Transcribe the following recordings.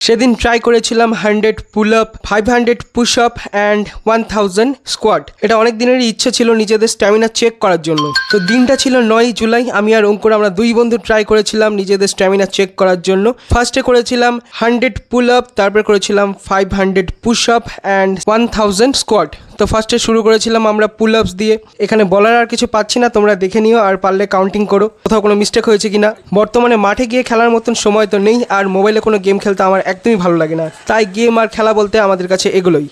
সেদিন ট্রাই করেছিলাম 100 pull up, 500 push up and 1000 squad. এটা অনেক দিনেরই ইচ্ছে ছিল নিজেদের স্ট্যামিনা চেক করার জন্য। তো দিনটা ছিল 9 জুলাই। আমি আর অঙ্কুর আমরা দুই বন্ধু ট্রাই করেছিলাম নিজেদের স্ট্যামিনা চেক করার জন্য। ফার্স্টে করেছিলাম 100 পুল আপ, তারপর করেছিলাম 500 পুশ আপ অ্যান্ড 1000 স্কোয়াড। তো ফার্স্টে শুরু করেছিলাম আমরা পুল আপস দিয়ে। এখানে বলার আর কিছু পাচ্ছি না, তোমরা দেখে নিও আর পারলে কাউন্টিং করো কোথাও কোনো মিস্টেক হয়েছে কিনা। বর্তমানে মাঠে গিয়ে খেলার মতন সময় তো নেই, আর মোবাইলে কোনো গেম খেলতে আমার একদমই ভালো লাগে না, তাই গেম আর খেলা বলতে আমাদের কাছে এগুলোই।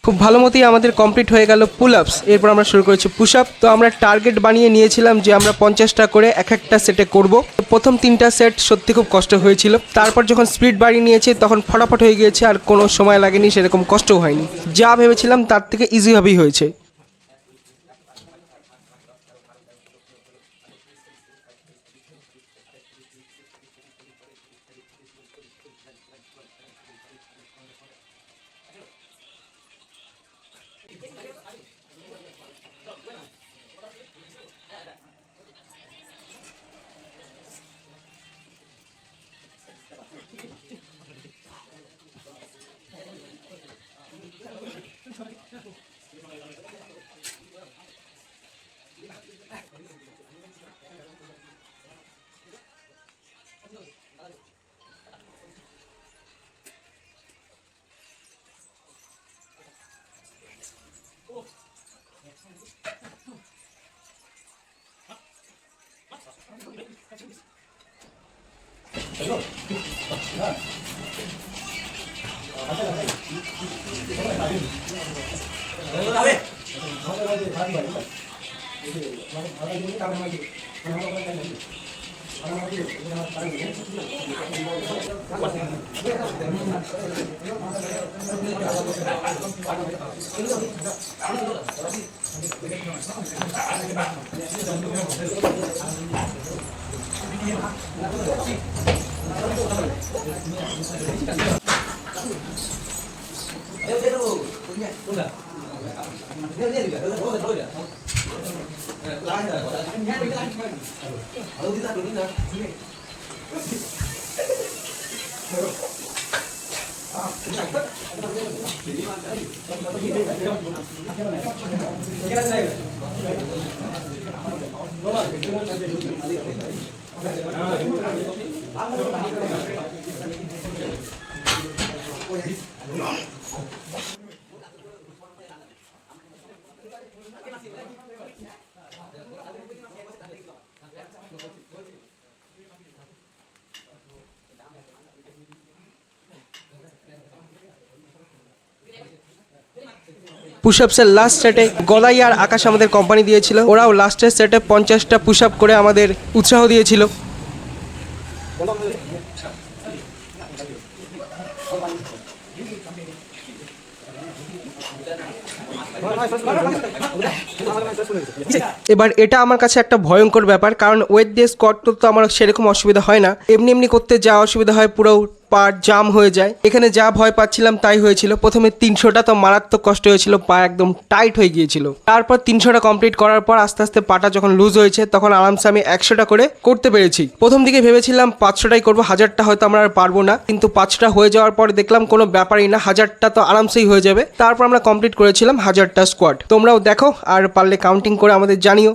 খুব ভালো মতোই আমাদের কমপ্লিট হয়ে গেল পুল আপস। এরপর আমরা শুরু করেছি পুশ আপ। তো আমরা টার্গেট বানিয়ে নিয়েছিলাম যে আমরা 50টা করে এক একটা সেটে করব। প্রথম 3টা সেট সত্যি খুব কষ্ট হয়েছিল, তারপর যখন স্পিড বাড়িয়ে নিয়েছে তখন ফটাফট হয়ে গিয়েছে, আর কোনো সময় লাগেনি, সেরকম কষ্টও হয়নি। যা ভেবেছিলাম তার থেকে ইজিভাবেই হয়েছে। পুশ আপসের লাস্ট সেটে গলাই আর আকাশ আমাদের কোম্পানি দিয়েছিল, ওরাও লাস্টের সেটে 50টা পুশ আপ করে আমাদের উৎসাহ দিয়েছিল। এবার এটা আমার কাছে একটা ভয়ঙ্কর ব্যাপার, কারণ ওয়েট দিয়ে স্কোয়াট করতে আমার সেরকম অসুবিধা হয় না, এমনি এমনি করতে যা অসুবিধা হয় পুরো পা জাম হয়ে যায়। এখানে যা ভয় পাচ্ছিলাম তাই হয়েছিল। প্রথমে 300টা তো মারাত্মক কষ্ট হয়েছিল, পা একদম টাইট হয়ে গিয়েছিল। তারপর 300টা কমপ্লিট করার পর আস্তে আস্তে পাটা যখন লুজ হয়েছে তখন আরামসে আমি 100টা করে করতে পেরেছি। প্রথম দিকে ভেবেছিলাম 500টাই করবো, 1000টা হয়তো আমরা আর পারবো না, কিন্তু 5টা হয়ে যাওয়ার পর দেখলাম কোনো ব্যাপারই না, 1000টা তো আরামসেই হয়ে যাবে। তারপর আমরা কমপ্লিট করেছিলাম 1000টা স্কোয়াড। তোমরাও দেখো আর পারলে কাউন্টিং করে আমাদের জানিও।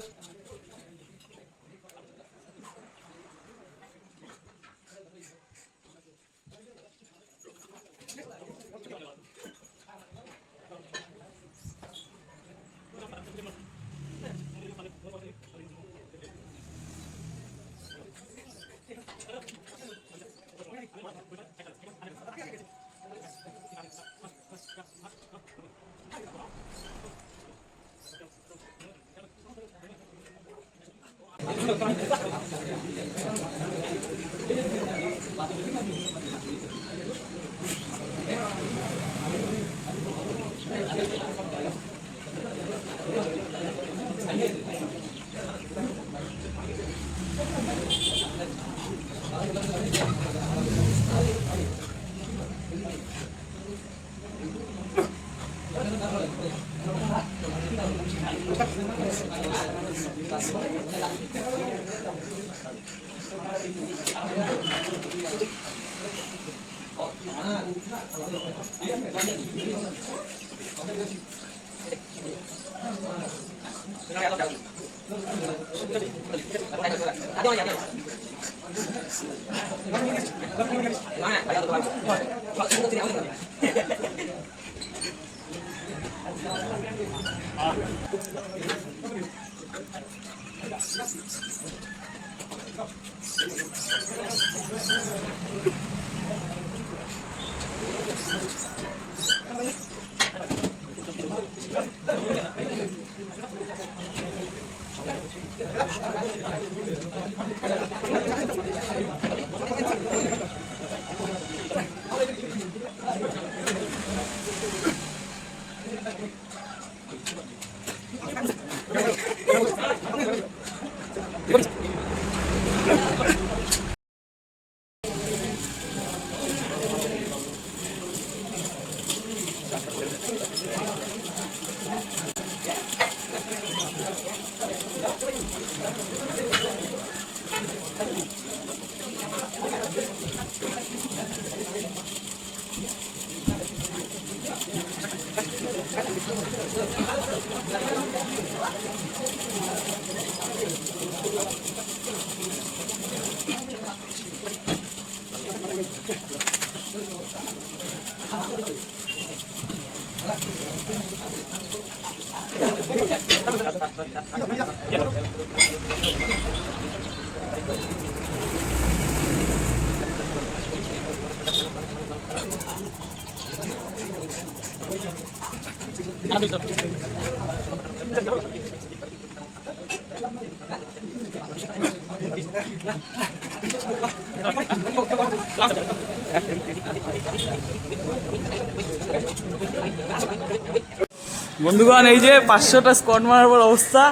বন্ধুগণ, এই যে 500টা স্কোয়াড মারার পর অবস্থা।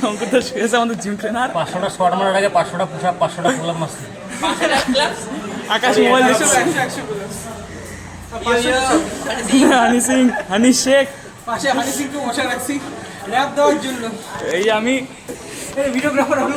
অঙ্কুর তো শুয়েছে আমাদের জিম ট্রেনার। 500টা স্কোয়াড মারার আগে 500টা পুশ আপ, 500টা পুল আপ মারছি। আকাশ মোবাইল দিচ্ছে। হানি সিং, হানি শেখ পাশে হানি সিংকে বসে রাখছি র্যাপ দেওয়ার জন্য। এই আমি ভিডিওগ্রাফার আমি।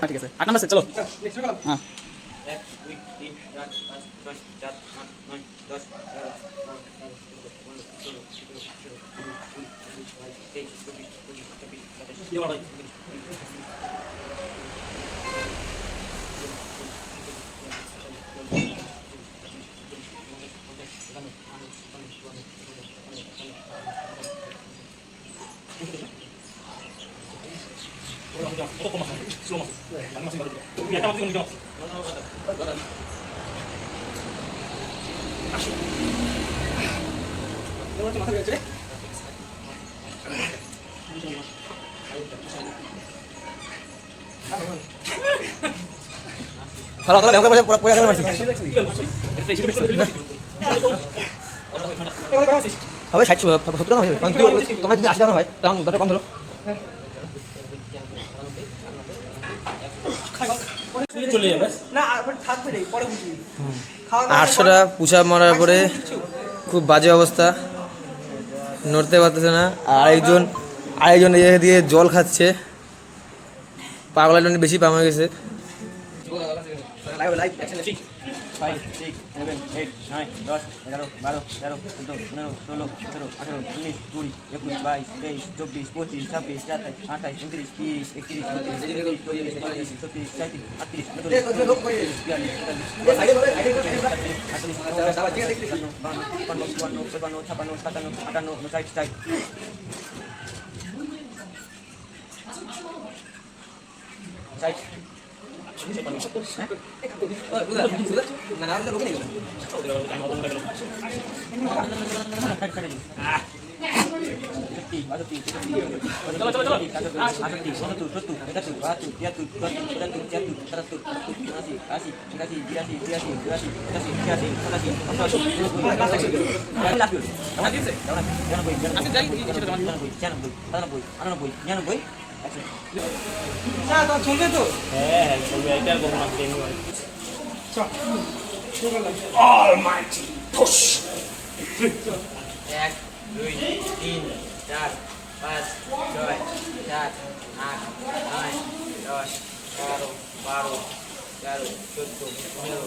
ঠিক আছে 8 নাম্বার সেট চলো হ্যাঁ ভালো ভালো ব্যবহার করে পড়ে গেল মারছি হবে 60 70 না হয় তোমরা যদি 80 টাকা হয় তখন 10 টাকা কম ধরো চলে যাবে না আর থাকবে রে পরে বুঝবি 800টা পুশআপ মারার পরে খুব বাজে অবস্থা, নড়তে পারতেছে না। আর আরেকজন এ দিয়ে জল খাচ্ছে, পাগলার জন্য বেশি পাম হয়ে গেছে। 5, 6, 7, 8, 9, 10, 11, 12, 13, 14, 15, 16, 17, 18, 19, 20, 21, 22, 23, 24, 25, 26, 27, 28, 29, 30, 31, চলবে তো হ্যাঁ চলবে এটা বলবো না অলমাইটি পুশ 1, 2, 3, 4, 5, 6, 7, 8, 9, 10, 11, 12, 13, 14, 15,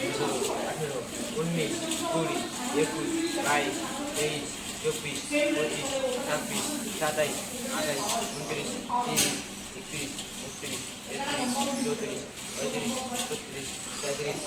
16, 17, 18, 19, 20, 21, 22, 23, 24, 25, 26, 27, 28, 29, 30, 31, 32, 33, 34, 35, 36, 37,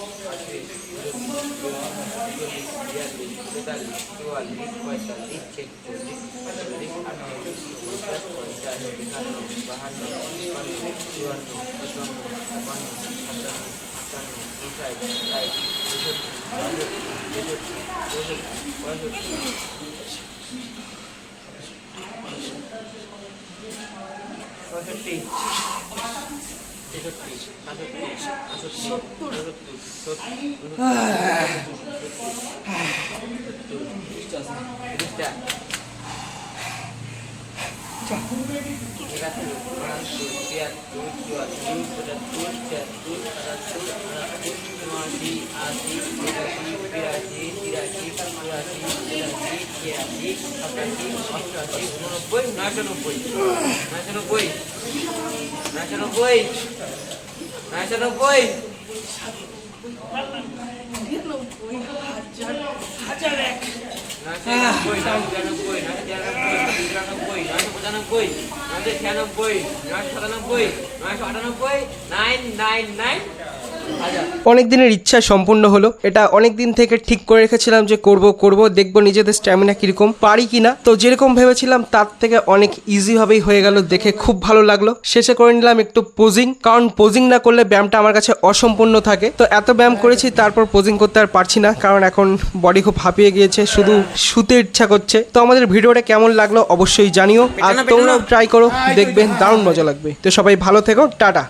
অনেক দিনের ইচ্ছা সম্পূর্ণ হলো। এটা অনেক দিন থেকে ঠিক করে রেখেছিলাম যে করব দেখবো নিজেদের স্ট্যামিনা কিরকম পারি কিনা। তো যেরকম ভেবেছিলাম তার থেকে অনেক ইজি ভাবেই হয়ে গেল, দেখে খুব ভালো লাগলো। শেষে করে নিলাম একটু পোজিং, কারণ পোজিং না করলে ব্যায়ামটা আমার কাছে অসম্পূর্ণ থাকে। তো এত ব্যায়াম করেছি, তারপর পোজিং করতে আর পারছি না, কারণ এখন বডি খুব হাঁপিয়ে গিয়েছে, শুধু শুতে ইচ্ছা করছে। তো আমাদের ভিডিওটা কেমন লাগলো অবশ্যই জানিও, আর তোমরাও ট্রাই করো, দেখবে দারুণ মজা লাগবে। তো সবাই ভালো থেকো, টাটা।